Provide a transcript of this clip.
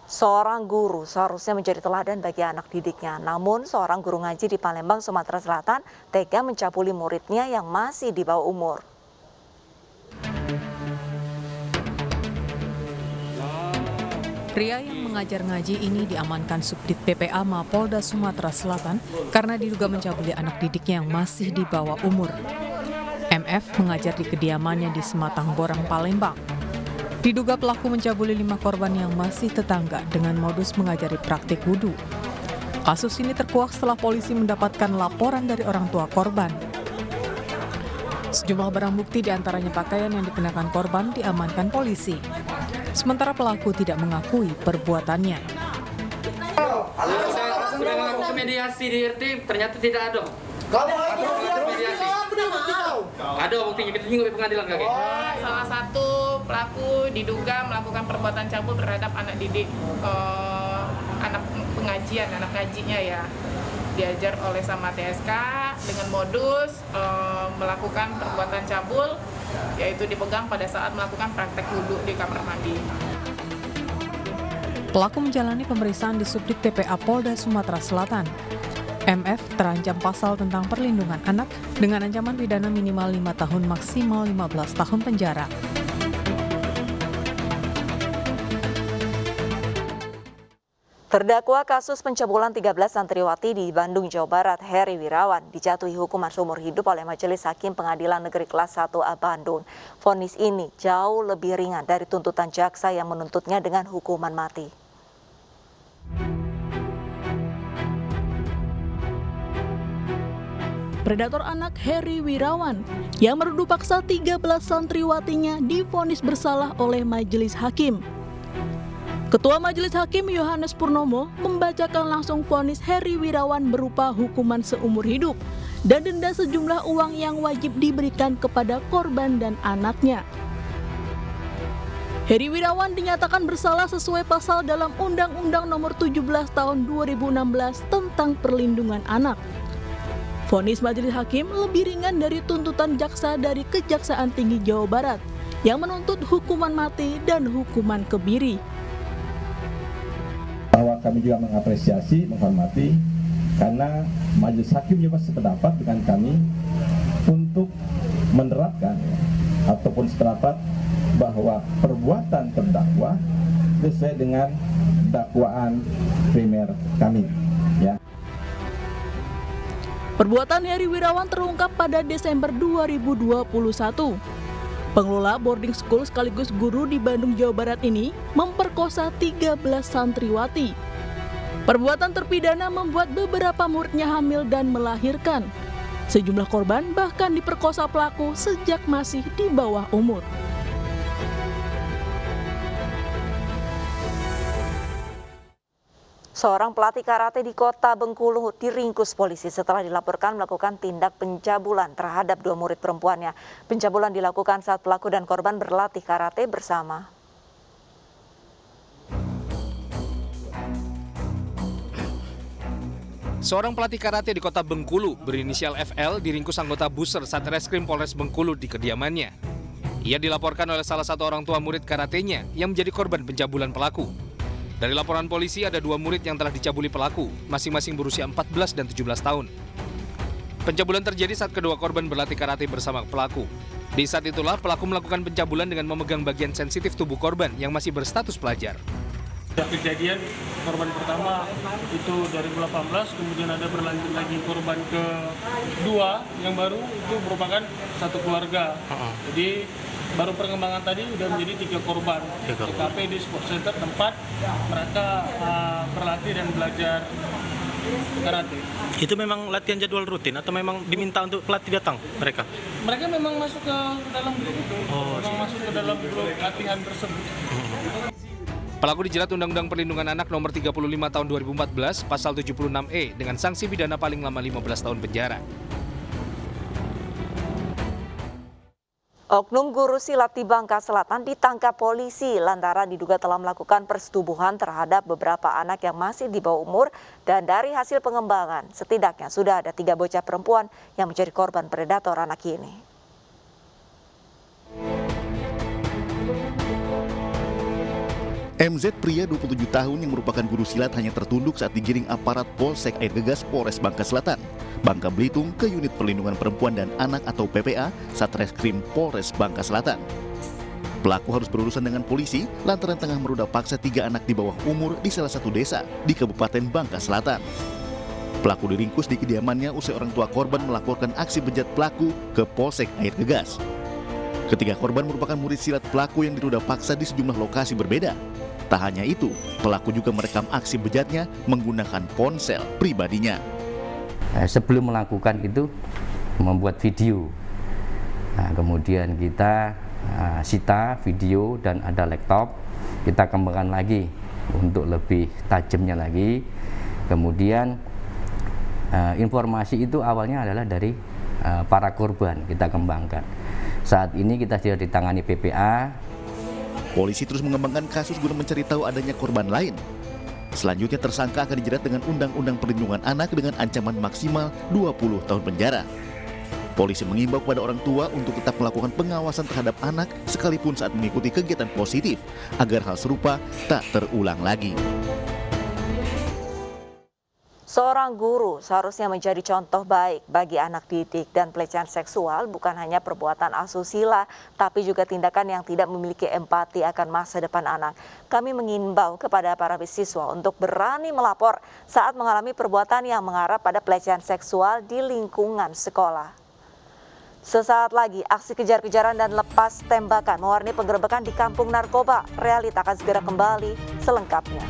Seorang guru seharusnya menjadi teladan bagi anak didiknya. Namun, seorang guru ngaji di Palembang, Sumatera Selatan tega mencabuli muridnya yang masih di bawah umur. Pria yang mengajar ngaji ini diamankan Subdit PPA Mapolda Sumatera Selatan karena diduga mencabuli anak didiknya yang masih di bawah umur. MF mengajar di kediamannya di Sematang Borang, Palembang. Diduga pelaku mencabuli 5 korban yang masih tetangga dengan modus mengajari praktik wudhu. Kasus ini terkuak setelah polisi mendapatkan laporan dari orang tua korban. Sejumlah barang bukti diantaranya pakaian yang dikenakan korban diamankan polisi. Sementara pelaku tidak mengakui perbuatannya. Saya sudah melakukan mediasi di RT, ternyata tidak ada. Mediasi. Ada buktinya, kita juga di pengadilan kakek. Salah satu pelaku diduga melakukan perbuatan cabul terhadap anak didik, anak pengajian, anak ngajinya ya. Diajar oleh sama TSK dengan modus melakukan perbuatan cabul, yaitu dipegang pada saat melakukan praktek wudhu di kamar mandi. Pelaku menjalani pemeriksaan di Subdit PPA Polda Sumatera Selatan. MF terancam pasal tentang perlindungan anak dengan ancaman pidana minimal 5 tahun maksimal 15 tahun penjara. Terdakwa kasus pencabulan 13 santriwati di Bandung, Jawa Barat, Heri Wirawan, dijatuhi hukuman seumur hidup oleh Majelis Hakim Pengadilan Negeri Kelas 1A Bandung. Vonis ini jauh lebih ringan dari tuntutan jaksa yang menuntutnya dengan hukuman mati. Predator anak Heri Wirawan yang merudu paksa 13 santriwatinya divonis bersalah oleh Majelis Hakim. Ketua Majelis Hakim Yohanes Purnomo membacakan langsung vonis Heri Wirawan berupa hukuman seumur hidup dan denda sejumlah uang yang wajib diberikan kepada korban dan anaknya. Heri Wirawan dinyatakan bersalah sesuai pasal dalam Undang-Undang Nomor 17 Tahun 2016 tentang Perlindungan Anak. Vonis Majelis Hakim lebih ringan dari tuntutan jaksa dari Kejaksaan Tinggi Jawa Barat yang menuntut hukuman mati dan hukuman kebiri. Bahwa kami juga mengapresiasi, menghormati, karena Majelis Hakim juga sependapat dengan kami untuk menerapkan ataupun sependapat bahwa perbuatan terdakwa sesuai dengan dakwaan primer kami. Ya. Perbuatan Heri Wirawan terungkap pada Desember 2021. Pengelola boarding school sekaligus guru di Bandung, Jawa Barat ini memperkosa 13 santriwati. Perbuatan terpidana membuat beberapa muridnya hamil dan melahirkan. Sejumlah korban bahkan diperkosa pelaku sejak masih di bawah umur. Seorang pelatih karate di kota Bengkulu diringkus polisi setelah dilaporkan melakukan tindak pencabulan terhadap 2 murid perempuannya. Pencabulan dilakukan saat pelaku dan korban berlatih karate bersama. Seorang pelatih karate di kota Bengkulu berinisial FL diringkus anggota Buser Satreskrim Polres Bengkulu di kediamannya. Ia dilaporkan oleh salah satu orang tua murid karatenya yang menjadi korban pencabulan pelaku. Dari laporan polisi ada 2 murid yang telah dicabuli pelaku, masing-masing berusia 14 dan 17 tahun. Pencabulan terjadi saat kedua korban berlatih karate bersama pelaku. Di saat itulah pelaku melakukan pencabulan dengan memegang bagian sensitif tubuh korban yang masih berstatus pelajar. Kejadian korban pertama itu 2018, kemudian ada berlanjut lagi korban kedua yang baru itu merupakan satu keluarga. Jadi baru perkembangan tadi sudah menjadi 3 korban. TKP di sport center tempat mereka berlatih dan belajar karate. Itu memang latihan jadwal rutin atau memang diminta untuk pelatih datang mereka? Mereka memang masuk ke dalam grup itu, masuk ke dalam grup latihan tersebut. Pelaku dijerat Undang-Undang Perlindungan Anak Nomor 35 Tahun 2014 Pasal 76E dengan sanksi pidana paling lama 15 tahun penjara. Oknum guru silat di Bangka Selatan ditangkap polisi lantaran diduga telah melakukan persetubuhan terhadap beberapa anak yang masih di bawah umur, dan dari hasil pengembangan setidaknya sudah ada 3 bocah perempuan yang menjadi korban predator anak ini. MZ pria 27 tahun yang merupakan guru silat hanya tertunduk saat digiring aparat Polsek Air Gegas Polres Bangka Selatan, Bangka Belitung ke Unit Perlindungan Perempuan dan Anak atau PPA Satreskrim Polres Bangka Selatan. Pelaku harus berurusan dengan polisi lantaran tengah meruda paksa 3 anak di bawah umur di salah satu desa di Kabupaten Bangka Selatan. Pelaku diringkus di kediamannya usai orang tua korban melaporkan aksi bejat pelaku ke Polsek Air Gegas. Ketiga korban merupakan murid silat pelaku yang diruda paksa di sejumlah lokasi berbeda. Tak hanya itu, pelaku juga merekam aksi bejatnya menggunakan ponsel pribadinya. Sebelum melakukan itu, membuat video. Nah, kemudian kita sita video dan ada laptop. Kita kembangkan lagi untuk lebih tajamnya lagi. Kemudian informasi itu awalnya adalah dari para korban kita kembangkan. Saat ini kita sudah ditangani PPA. Polisi terus mengembangkan kasus guna mencari tahu adanya korban lain. Selanjutnya tersangka akan dijerat dengan Undang-Undang Perlindungan Anak dengan ancaman maksimal 20 tahun penjara. Polisi mengimbau kepada orang tua untuk tetap melakukan pengawasan terhadap anak sekalipun saat mengikuti kegiatan positif agar hal serupa tak terulang lagi. Seorang guru seharusnya menjadi contoh baik bagi anak didik, dan pelecehan seksual bukan hanya perbuatan asusila, tapi juga tindakan yang tidak memiliki empati akan masa depan anak. Kami mengimbau kepada para siswa untuk berani melapor saat mengalami perbuatan yang mengarah pada pelecehan seksual di lingkungan sekolah. Sesaat lagi, aksi kejar-kejaran dan lepas tembakan mewarnai penggerebekan di kampung narkoba. Realita akan segera kembali selengkapnya.